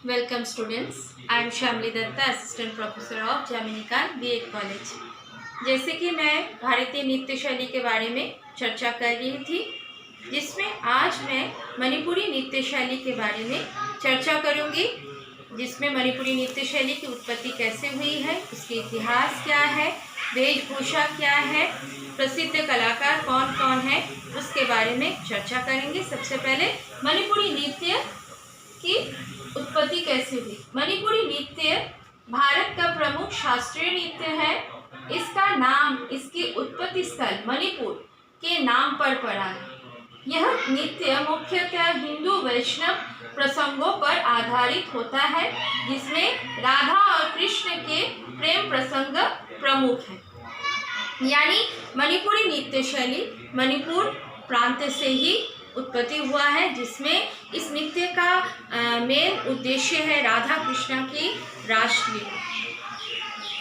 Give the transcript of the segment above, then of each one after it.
Welcome students. I am Shamli Datta, Assistant Professor of Jaminika B.Ed College. जैसे कि मैं भारतीय नृत्य शैली के बारे में चर्चा कर रही थी, जिसमें आज मैं मणिपुरी नृत्य शैली के बारे में चर्चा करूंगी, जिसमें मणिपुरी नृत्य शैली की उत्पत्ति कैसे हुई है, उसके इतिहास क्या है, वेशभूषा क्या है, प्रसिद्ध कलाकार कौन कौन है, उसके बारे में चर्चा करेंगे। सबसे पहले मणिपुरी नृत्य की उत्पत्ति कैसे हुई। मणिपुरी नृत्य भारत का प्रमुख शास्त्रीय नृत्य है। इसका नाम इसकी उत्पत्ति स्थल मणिपुर के नाम पर पड़ा है। यह नृत्य मुख्यतः हिंदू वैष्णव प्रसंगों पर आधारित होता है, जिसमें राधा और कृष्ण के प्रेम प्रसंग प्रमुख है। यानी मणिपुरी नृत्य शैली मणिपुर प्रांत से ही उत्पत्ति हुआ है, जिसमें इस नृत्य का मेन उद्देश्य है राधा कृष्ण की रासलीला।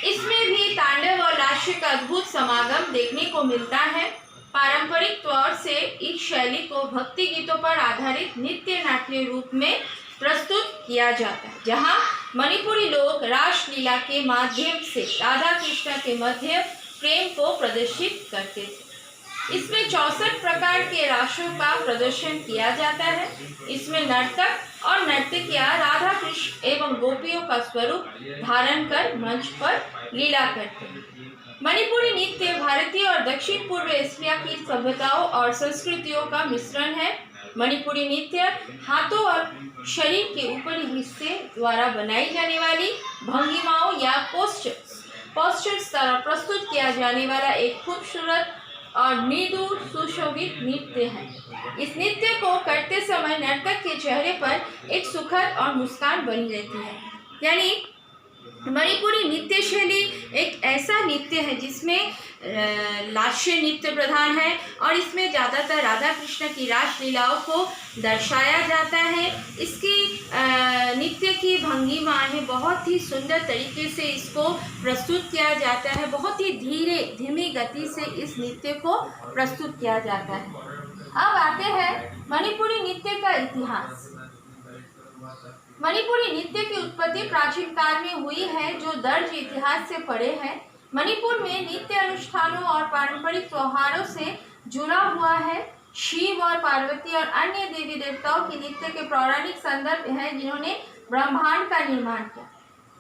इसमें भी तांडव और लास्य का अद्भुत समागम देखने को मिलता है। पारंपरिक तौर से इस शैली को भक्ति गीतों पर आधारित नृत्य नाट्य रूप में प्रस्तुत किया जाता है, जहां मणिपुरी लोग रासलीला के माध्यम से राधा कृष्ण के मध्य प्रेम को प्रदर्शित करते थे। इसमें 64 प्रकार के रासों का प्रदर्शन किया जाता है। इसमें नर्तक और नर्तकियां राधा कृष्ण एवं गोपियों का स्वरूप धारण कर मंच पर लीला करते हैं। मणिपुरी नृत्य भारतीय और दक्षिण पूर्व एशिया की सभ्यताओं और संस्कृतियों का मिश्रण है। मणिपुरी नृत्य हाथों और शरीर के ऊपरी हिस्से द्वारा बनाई जाने वाली भंगिमाओं या पोस्चर्स द्वारा प्रस्तुत किया जाने वाला एक खूबसूरत और मृदु सुशोभित नृत्य है। इस नृत्य को करते समय नर्तक के चेहरे पर एक सुखद और मुस्कान बनी रहती है। यानी मणिपुरी नृत्य शैली एक ऐसा नृत्य है जिसमें लास्य नृत्य प्रधान है और इसमें ज़्यादातर राधा कृष्ण की रासलीलाओं को दर्शाया जाता है। इसकी नृत्य की भंगिमाएं बहुत ही सुंदर तरीके से इसको प्रस्तुत किया जाता है। बहुत ही धीमी गति से इस नृत्य को प्रस्तुत किया जाता है। अब आते हैं मणिपुरी नृत्य का इतिहास। मणिपुरी नृत्य की उत्पत्ति प्राचीन काल में हुई है, जो दर्ज इतिहास से परे है। मणिपुर में नृत्य अनुष्ठानों और पारंपरिक त्योहारों से जुड़ा हुआ है। शिव और पार्वती और अन्य देवी देवताओं की नृत्य के पौराणिक संदर्भ हैं, जिन्होंने ब्रह्मांड का निर्माण किया।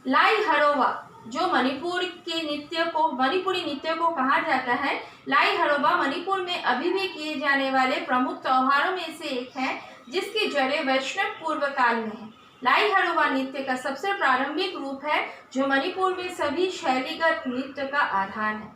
लाई हरोबा, जो मणिपुरी नृत्य को कहा जाता है। लाई हरोबा मणिपुर में अभी भी किए जाने वाले प्रमुख त्योहारों में से एक है, जिसकी जड़ें वैष्णव पूर्व काल में है। लाई हरोबा नृत्य का सबसे प्रारंभिक रूप है, जो मणिपुर में सभी शैलीगत नृत्य का आधार है।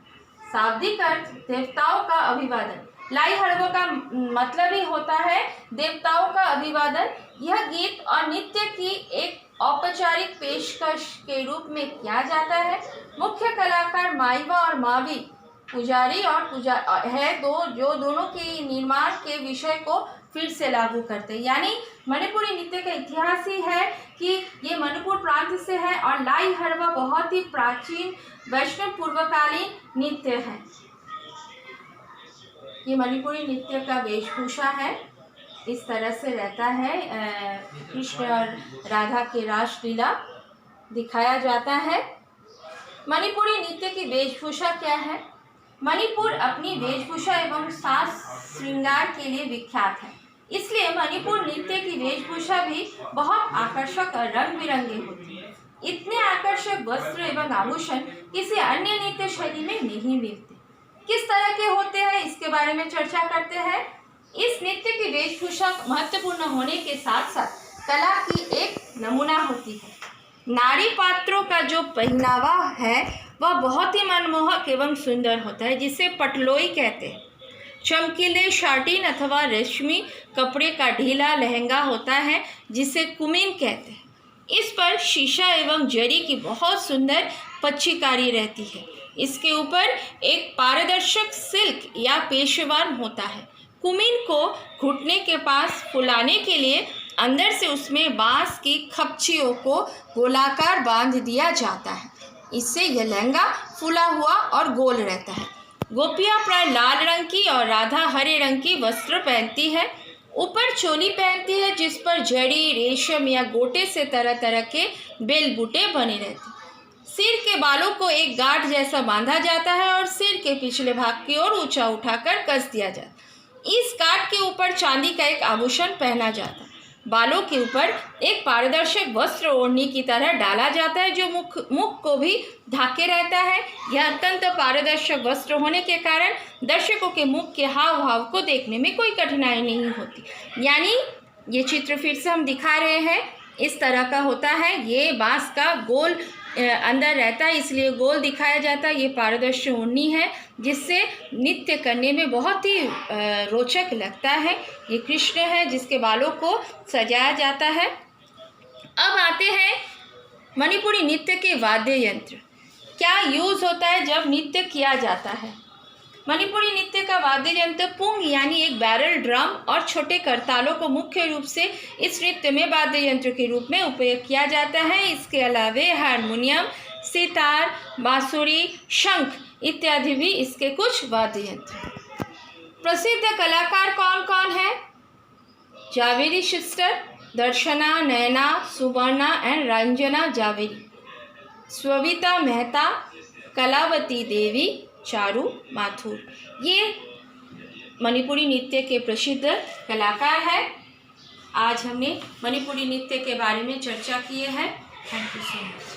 शाब्दिक अर्थ देवताओं का अभिवादन। लाई हरोबा का मतलब ही होता है देवताओं का अभिवादन। यह गीत और नृत्य की एक औपचारिक पेशकश के रूप में किया जाता है। मुख्य कलाकार माईवा और मावी पुजारी है, जो दोनों के निर्माण के विषय को फिर से लागू करते हैं। यानी मणिपुरी नृत्य का इतिहास ही है कि ये मणिपुर प्रांत से है और लाई हरोबा बहुत ही प्राचीन वैष्णव पूर्वकालीन नृत्य है। ये मणिपुरी नृत्य का वेशभूषा है, इस तरह से रहता है। कृष्ण और राधा की रासलीला दिखाया जाता है। मणिपुरी नृत्य की वेशभूषा क्या है। मणिपुर अपनी वेशभूषा एवं साज श्रृंगार के लिए विख्यात है, इसलिए मणिपुर नृत्य की वेशभूषा भी बहुत आकर्षक और रंग बिरंगी होती है। इतने आकर्षक वस्त्र एवं आभूषण किसी अन्य नृत्य शैली में नहीं मिलते। किस तरह के होते हैं, इसके बारे में चर्चा करते हैं। इस नृत्य की वेशभूषा महत्वपूर्ण होने के साथ साथ कला की एक नमूना होती है। नारी पात्रों का जो पहनावा है वह बहुत ही मनमोहक एवं सुंदर होता है, जिसे पटलोई कहते हैं। चमकीले शाटीन अथवा रेशमी कपड़े का ढीला लहंगा होता है, जिसे कुमिन कहते हैं। इस पर शीशा एवं जरी की बहुत सुंदर पच्चीकारी रहती है। इसके ऊपर एक पारदर्शक सिल्क या पेशवान होता है। कुमिन को घुटने के पास फुलाने के लिए अंदर से उसमें बांस की खपचियों को गोलाकार बांध दिया जाता है। इससे यह लहंगा फूला हुआ और गोल रहता है। गोपियाँ प्राय लाल रंग की और राधा हरे रंग की वस्त्र पहनती है। ऊपर चोली पहनती है जिस पर जड़ी, रेशम या गोटे से तरह तरह के बेल बूटे बने रहते हैं। सिर के बालों को एक गांठ जैसा बांधा जाता है और सिर के पिछले भाग की ओर ऊंचा उठाकर कस दिया जाता है। इस गांठ के ऊपर चांदी का एक आभूषण पहना जाता है। बालों के ऊपर एक पारदर्शक वस्त्र ओढ़नी की तरह डाला जाता है जो मुख को भी ढाके रहता है। यह अत्यंत पारदर्शक वस्त्र होने के कारण दर्शकों के मुख के हाव भाव को देखने में कोई कठिनाई नहीं होती। यानी ये चित्र फिर से हम दिखा रहे हैं, इस तरह का होता है। ये बांस का गोल अंदर रहता है, इसलिए गोल दिखाया जाता है। ये पारदर्शी ओढ़नी है जिससे नृत्य करने में बहुत ही रोचक लगता है। ये कृष्ण है जिसके बालों को सजाया जाता है। अब आते हैं मणिपुरी नृत्य के वाद्य यंत्र। क्या यूज़ होता है जब नृत्य किया जाता है? मणिपुरी नृत्य का वाद्य यंत्र पुंग यानी एक बैरल ड्रम और छोटे करतालों को मुख्य रूप से इस नृत्य में वाद्य यंत्र के रूप में उपयोग किया जाता है। इसके अलावे हारमोनियम, सितार, बांसुरी, शंख इत्यादि भी इसके कुछ वाद्य यंत्र। प्रसिद्ध कलाकार कौन कौन है? जावेरी सिस्टर, दर्शना, नयना, सुवर्णा एंड रंजना जावेरी, स्वविता मेहता, कलावती देवी, चारू माथुर, ये मणिपुरी नृत्य के प्रसिद्ध कलाकार हैं। आज हमने मणिपुरी नृत्य के बारे में चर्चा की है। Thank you so much.